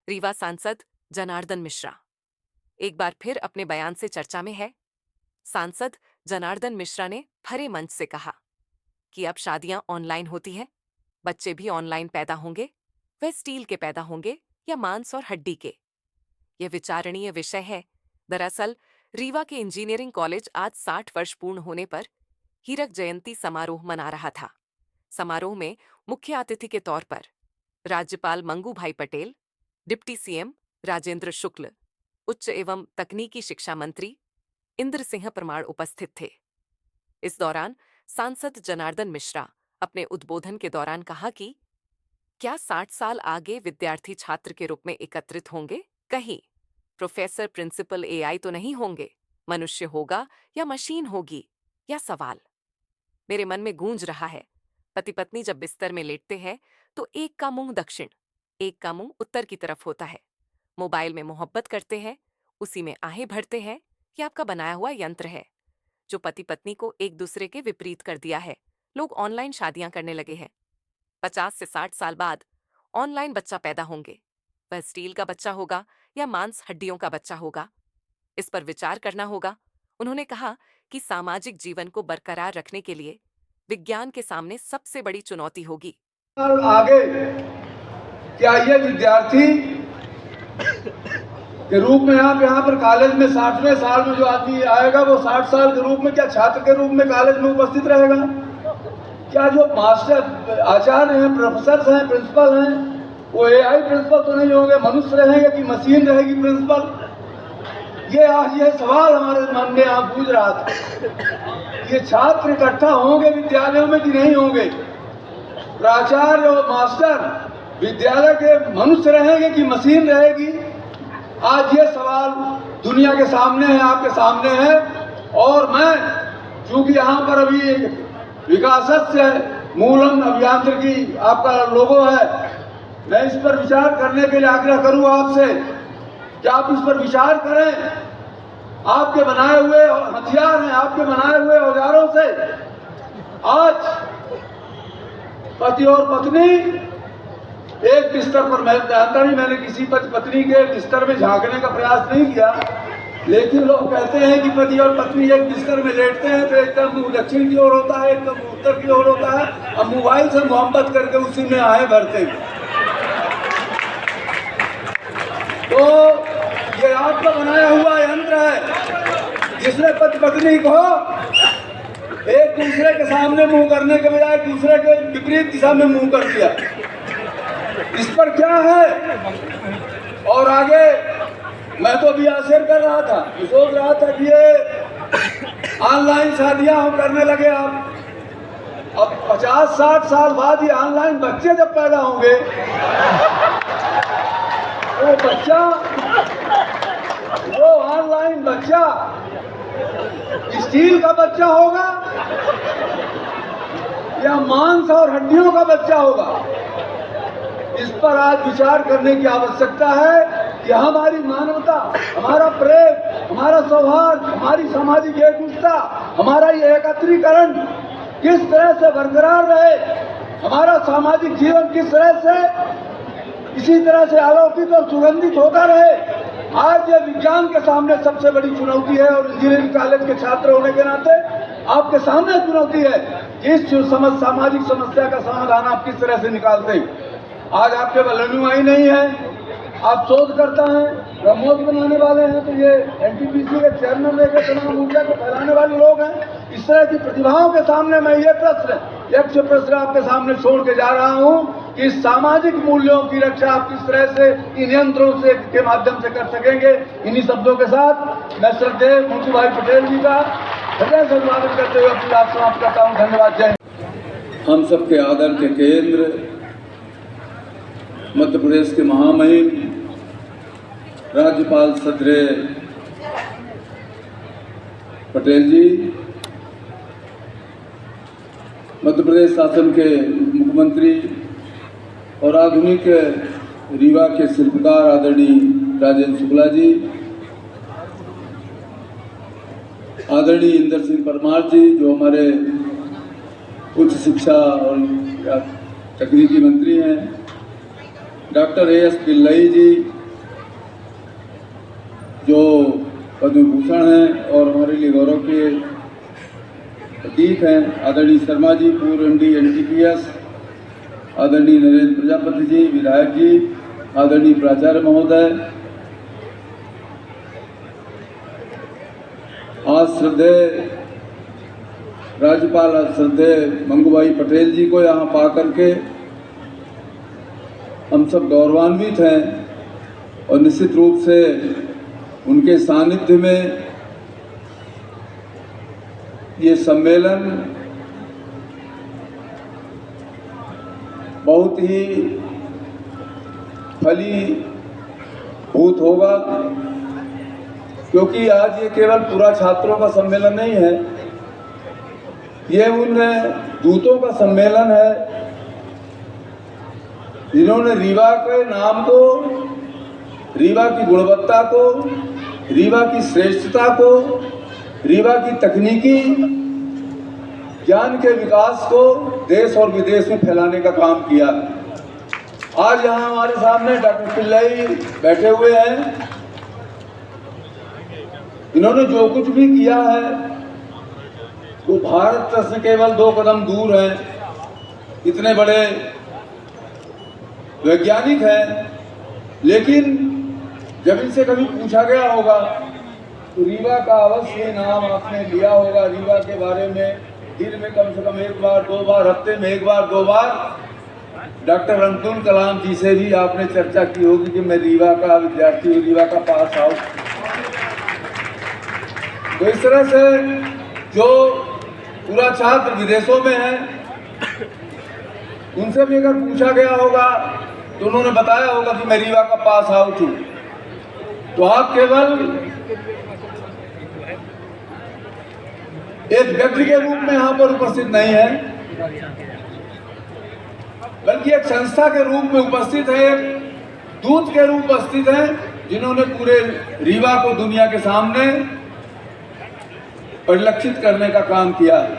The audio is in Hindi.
रीवा सांसद जनार्दन मिश्रा एक बार फिर अपने बयान से चर्चा में है। सांसद जनार्दन मिश्रा ने भरे मंच से कहा कि अब शादियां ऑनलाइन होती हैं, बच्चे भी ऑनलाइन पैदा होंगे, वे स्टील के पैदा होंगे या मांस और हड्डी के। यह विचारणीय विषय है। दरअसल रीवा के इंजीनियरिंग कॉलेज आज 60 वर्ष पूर्ण होने पर हीरक जयंती समारोह मना रहा था। समारोह में मुख्य अतिथि के तौर पर राज्यपाल मंगू भाई पटेल, डिप्टी सीएम राजेंद्र शुक्ल, उच्च एवं तकनीकी शिक्षा मंत्री इंद्र सिंह परमार उपस्थित थे। इस दौरान सांसद जनार्दन मिश्रा अपने उद्बोधन के दौरान कहा कि क्या 60 साल आगे विद्यार्थी छात्र के रूप में एकत्रित होंगे? कहीं प्रोफेसर प्रिंसिपल एआई तो नहीं होंगे, मनुष्य होगा या मशीन होगी? या सवाल मेरे मन में गूंज रहा है। पति पत्नी जब बिस्तर में लेटते हैं तो एक का मुंह दक्षिण, एक का मुंह उत्तर की तरफ होता है। मोबाइल में मोहब्बत करते हैं, उसी में आहें भरते हैं। ये आपका बनाया हुआ यंत्र है जो पति पत्नी को एक दूसरे के विपरीत कर दिया है। लोग ऑनलाइन शादियां करने लगे हैं। 50 से 60 साल बाद ऑनलाइन बच्चा पैदा होंगे, वह स्टील का बच्चा होगा या मांस हड्डियों का बच्चा होगा? इस पर विचार करना होगा। उन्होंने कहा कि सामाजिक जीवन को बरकरार रखने के लिए विज्ञान के सामने सबसे बड़ी चुनौती होगी। आगे क्या ये विद्यार्थी के रूप में यहाँ पर कॉलेज में 60वें साल में जो आदमी आएगा वो 60 साल के रूप में क्या छात्र के रूप में कॉलेज में उपस्थित रहेगा? क्या जो मास्टर आचार्य हैं, प्रोफेसर हैं, प्रिंसिपल हैं, वो एआई प्रिंसिपल तो नहीं होंगे, मनुष्य रहेंगे कि मशीन रहेगी प्रिंसिपल? ये आज ये सवाल हमारे मन में यहाँ गूंज रहा था। ये छात्र इकट्ठा होंगे विद्यालयों में कि नहीं होंगे? प्राचार्य और मास्टर विद्यालय के मनुष्य रहेंगे कि मशीन रहेगी? आज ये सवाल दुनिया के सामने है, आपके सामने है। और मैं चूंकि यहाँ पर अभी विकासस्य मूलम अभियांत्रिकी आपका लोगो है, मैं इस पर विचार करने के लिए आग्रह करूँ आपसे कि आप इस पर विचार करें। आपके बनाए हुए हथियार हैं, आपके बनाए हुए औजारों से आज पति और पत्नी एक बिस्तर पर, मैं जानता नहीं, मैंने किसी पति पत्नी के बिस्तर में झांकने का प्रयास नहीं किया, लेकिन लोग कहते हैं कि पति और पत्नी एक बिस्तर में लेटते हैं तो एक का मुंह दक्षिण की ओर होता है, एक का मुंह उत्तर की ओर होता है, अब मोबाइल से मोहब्बत करके उसी में आहें भरते हैं। तो ये आपका बनाया हुआ यंत्र है जिसने पति पत्नी को एक दूसरे के सामने मुंह करने के बजाय दूसरे के विपरीत दिशा में मुंह कर दिया। इस पर क्या है? और आगे मैं तो अभी आश्चर्य कर रहा था, सोच रहा था कि ये ऑनलाइन शादियां हम करने लगे। अब 50-60 साल बाद ये ऑनलाइन बच्चे जब पैदा होंगे, वो बच्चा, वो ऑनलाइन बच्चा स्टील का बच्चा होगा या मांस और हड्डियों का बच्चा होगा? इस पर आज विचार करने की आवश्यकता है कि हमारी मानवता, हमारा प्रेम, हमारा सौहार्द, हमारी सामाजिक एकजुटता, हमारा ये एकत्रीकरण किस तरह से बरकरार रहे, हमारा सामाजिक जीवन किस तरह से इसी तरह से अलौकिक और सुगंधित होता रहे। आज ये विज्ञान के सामने सबसे बड़ी चुनौती है और इंजीनियरिंग कॉलेज के छात्र होने के नाते आपके सामने चुनौती है कि इस सामाजिक समस्या का समाधान आप किस तरह से निकालते हैं। आज आपके पास अनुयायी नहीं है, आप शोधकर्ता हैं, ब्रह्मोस बनाने वाले हैं, तो ये एनटीपीसी के चेयरमैन लेकर तमाम ऊर्जा को फैलाने वाले लोग हैं। इस तरह की प्रतिभाओं के सामने मैं ये प्रश्न आपके सामने छोड़ के जा रहा हूँ कि सामाजिक मूल्यों की रक्षा आप किस तरह से इन यंत्रों से के माध्यम से कर सकेंगे। इन्हीं शब्दों के साथ मैं श्रद्धेय मंगू भाई पटेल जी का हृदय से अभिवादन करते हुए अपनी बात समाप्त करता हूँ। धन्यवाद। जय हिंद। हम सबके आदर के केंद्र मध्य प्रदेश के महामहिम राज्यपाल श्रद्धेय पटेल जी, मध्य प्रदेश शासन के मुख्यमंत्री और आधुनिक रीवा के शिल्पकार आदरणीय राजेंद्र शुक्ला जी, आदरणीय इंद्र सिंह परमार जी जो हमारे उच्च शिक्षा और तकनीकी मंत्री हैं, डॉक्टर एएस पिल्लई जी, पद्म भूषण हैं और हमारे लिए गौरव के प्रतीक हैं। आदरणीय शर्मा जी, पूर्व MD NTPS, आदरणीय नरेंद्र प्रजापति जी, विधायक जी, आदरणीय प्राचार्य महोदय, आज श्रद्धेय राज्यपाल श्रद्धेय मंगूभाई पटेल जी को यहाँ पा करके हम सब गौरवान्वित हैं और निश्चित रूप से उनके सानिध्य में ये सम्मेलन बहुत ही फलीभूत होगा, क्योंकि आज ये केवल पूरा छात्रों का सम्मेलन नहीं है, ये उन दूतों का सम्मेलन है जिन्होंने रीवा के नाम को, रीवा की गुणवत्ता को, रीवा की श्रेष्ठता को, रीवा की तकनीकी ज्ञान के विकास को देश और विदेश में फैलाने का काम किया। आज यहाँ हमारे सामने डॉक्टर पिल्लई बैठे हुए हैं। इन्होंने जो कुछ भी किया है वो भारत से केवल 2 कदम दूर है। इतने बड़े वैज्ञानिक हैं, लेकिन जब इनसे कभी पूछा गया होगा तो रीवा का अवश्य नाम आपने लिया होगा। रीवा के बारे में दिन में कम से कम 1 बार 2 बार, हफ्ते में 1 बार 2 बार डॉक्टर अब्दुल कलाम जी से भी आपने चर्चा की होगी कि मैं रीवा का विद्यार्थी हूँ, रीवा का पास आउट। तो इस तरह से जो पूरा छात्र विदेशों में है, उनसे भी अगर पूछा गया होगा तो उन्होंने बताया होगा कि मैं रीवा का पास आउट हूँ। तो आप केवल एक व्यक्ति के रूप में यहाँ पर उपस्थित नहीं है, बल्कि एक संस्था के रूप में उपस्थित है, दूत के रूप में उपस्थित है, जिन्होंने पूरे रीवा को दुनिया के सामने परिलक्षित करने का काम किया है।